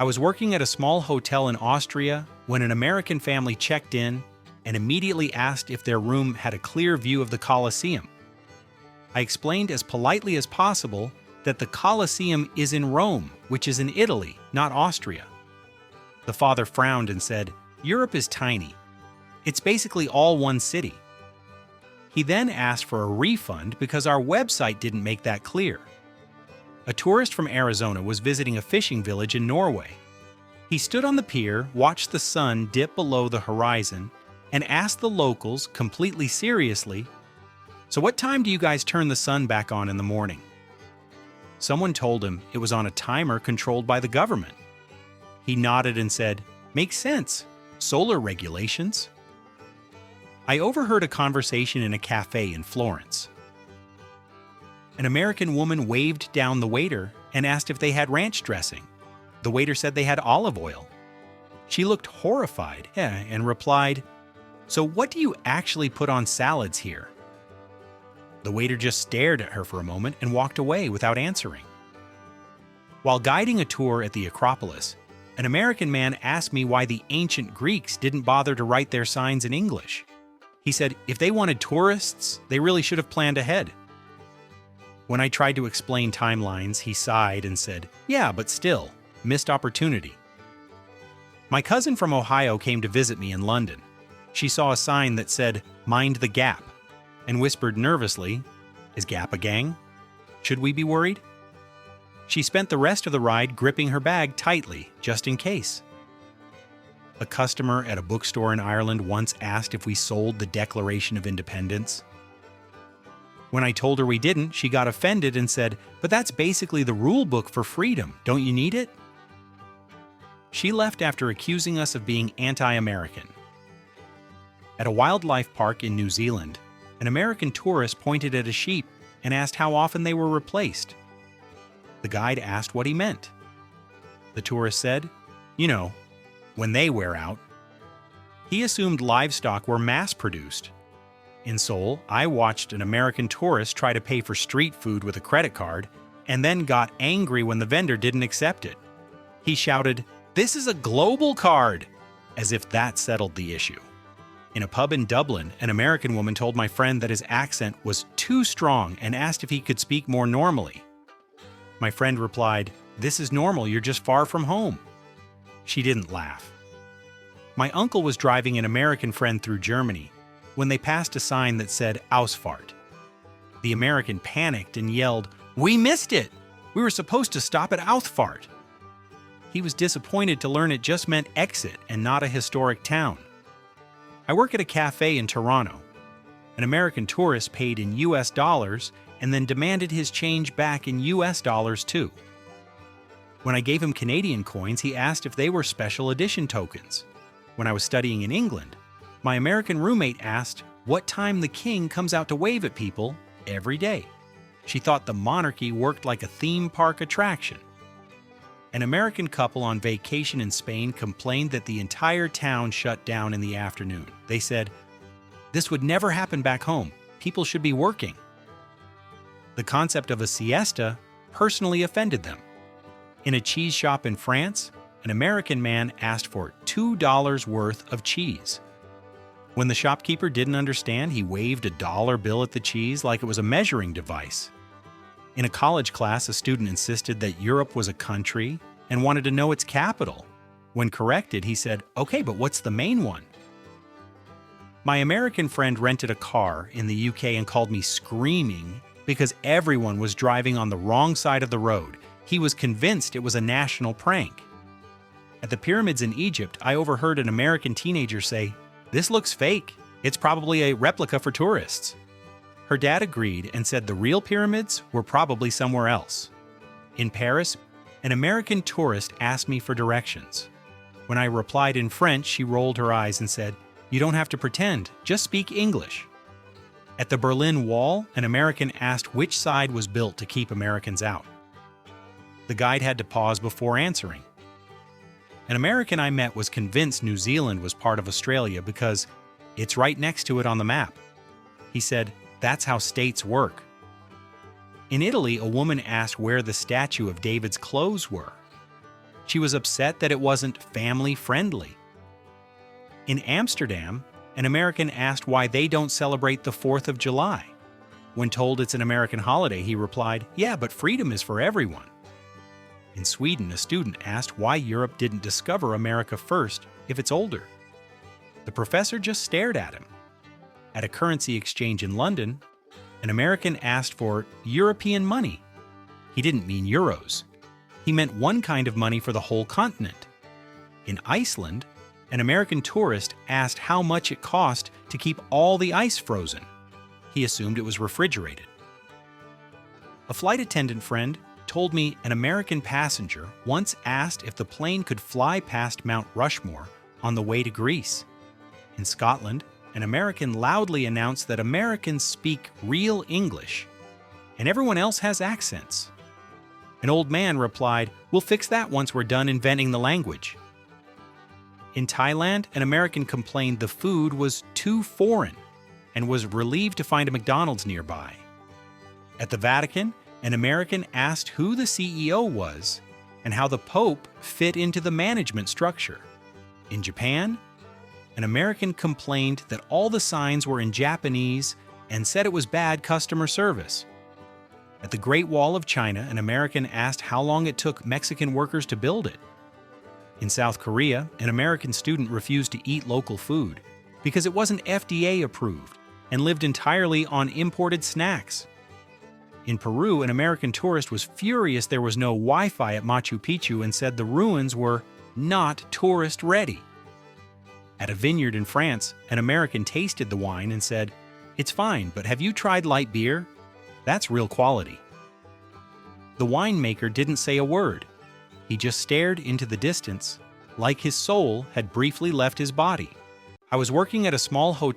I was working at a small hotel in Austria when an American family checked in and immediately asked if their room had a clear view of the Colosseum. I explained as politely as possible that the Colosseum is in Rome, which is in Italy, not Austria. The father frowned and said, "Europe is tiny. It's basically all one city." He then asked for a refund because our website didn't make that clear. A tourist from Arizona was visiting a fishing village in Norway. He stood on the pier, watched the sun dip below the horizon, and asked the locals completely seriously, "So what time do you guys turn the sun back on in the morning?" Someone told him it was on a timer controlled by the government. He nodded and said, "Makes sense. Solar regulations." I overheard a conversation in a cafe in Florence. An American woman waved down the waiter and asked if they had ranch dressing. The waiter said they had olive oil. She looked horrified and replied, "So what do you actually put on salads here?" The waiter just stared at her for a moment and walked away without answering. While guiding a tour at the Acropolis, an American man asked me why the ancient Greeks didn't bother to write their signs in English. He said if they wanted tourists, they really should have planned ahead. When I tried to explain timelines, he sighed and said, "Yeah, but still, missed opportunity." My cousin from Ohio came to visit me in London. She saw a sign that said, "Mind the Gap," and whispered nervously, "Is Gap a gang? Should we be worried?" She spent the rest of the ride gripping her bag tightly, just in case. A customer at a bookstore in Ireland once asked if we sold the Declaration of Independence. When I told her we didn't, she got offended and said, "But that's basically the rule book for freedom. Don't you need it?" She left after accusing us of being anti-American. At a wildlife park in New Zealand, an American tourist pointed at a sheep and asked how often they were replaced. The guide asked what he meant. The tourist said, "You know, when they wear out." He assumed livestock were mass-produced. In Seoul, I watched an American tourist try to pay for street food with a credit card and then got angry when the vendor didn't accept it. He shouted, "This is a global card!" as if that settled the issue. In a pub in Dublin, an American woman told my friend that his accent was too strong and asked if he could speak more normally. My friend replied, "This is normal, you're just far from home." She didn't laugh. My uncle was driving an American friend through Germany when they passed a sign that said Ausfahrt. The American panicked and yelled, "We missed it! We were supposed to stop at Ausfahrt." He was disappointed to learn it just meant exit and not a historic town. I work at a cafe in Toronto. An American tourist paid in US dollars and then demanded his change back in US dollars too. When I gave him Canadian coins, he asked if they were special edition tokens. When I was studying in England, my American roommate asked what time the king comes out to wave at people every day. She thought the monarchy worked like a theme park attraction. An American couple on vacation in Spain complained that the entire town shut down in the afternoon. They said, "This would never happen back home. People should be working." The concept of a siesta personally offended them. In a cheese shop in France, an American man asked for $2 worth of cheese. When the shopkeeper didn't understand, he waved a dollar bill at the cheese like it was a measuring device. In a college class, a student insisted that Europe was a country and wanted to know its capital. When corrected, he said, "Okay, but what's the main one?" My American friend rented a car in the UK and called me screaming because everyone was driving on the wrong side of the road. He was convinced it was a national prank. At the pyramids in Egypt, I overheard an American teenager say, "This looks fake. It's probably a replica for tourists." Her dad agreed and said the real pyramids were probably somewhere else. In Paris, an American tourist asked me for directions. When I replied in French, she rolled her eyes and said, "You don't have to pretend, just speak English." At the Berlin Wall, an American asked which side was built to keep Americans out. The guide had to pause before answering. An American I met was convinced New Zealand was part of Australia because it's right next to it on the map. He said, "That's how states work." In Italy, a woman asked where the statue of David's clothes were. She was upset that it wasn't family-friendly. In Amsterdam, an American asked why they don't celebrate the 4th of July. When told it's an American holiday, he replied, "Yeah, but freedom is for everyone." In Sweden, a student asked why Europe didn't discover America first if it's older. The professor just stared at him. At a currency exchange in London, an American asked for European money. He didn't mean euros. He meant one kind of money for the whole continent. In Iceland, an American tourist asked how much it cost to keep all the ice frozen. He assumed it was refrigerated. A flight attendant friend told me an American passenger once asked if the plane could fly past Mount Rushmore on the way to Greece. In Scotland, an American loudly announced that Americans speak real English, and everyone else has accents. An old man replied, "We'll fix that once we're done inventing the language." In Thailand, an American complained the food was too foreign and was relieved to find a McDonald's nearby. At the Vatican, an American asked who the CEO was and how the Pope fit into the management structure. In Japan, an American complained that all the signs were in Japanese and said it was bad customer service. At the Great Wall of China, an American asked how long it took Mexican workers to build it. In South Korea, an American student refused to eat local food because it wasn't FDA approved and lived entirely on imported snacks. In Peru, an American tourist was furious there was no Wi-Fi at Machu Picchu and said the ruins were not tourist-ready. At a vineyard in France, an American tasted the wine and said, "It's fine, but have you tried light beer? That's real quality." The winemaker didn't say a word. He just stared into the distance, like his soul had briefly left his body. I was working at a small hotel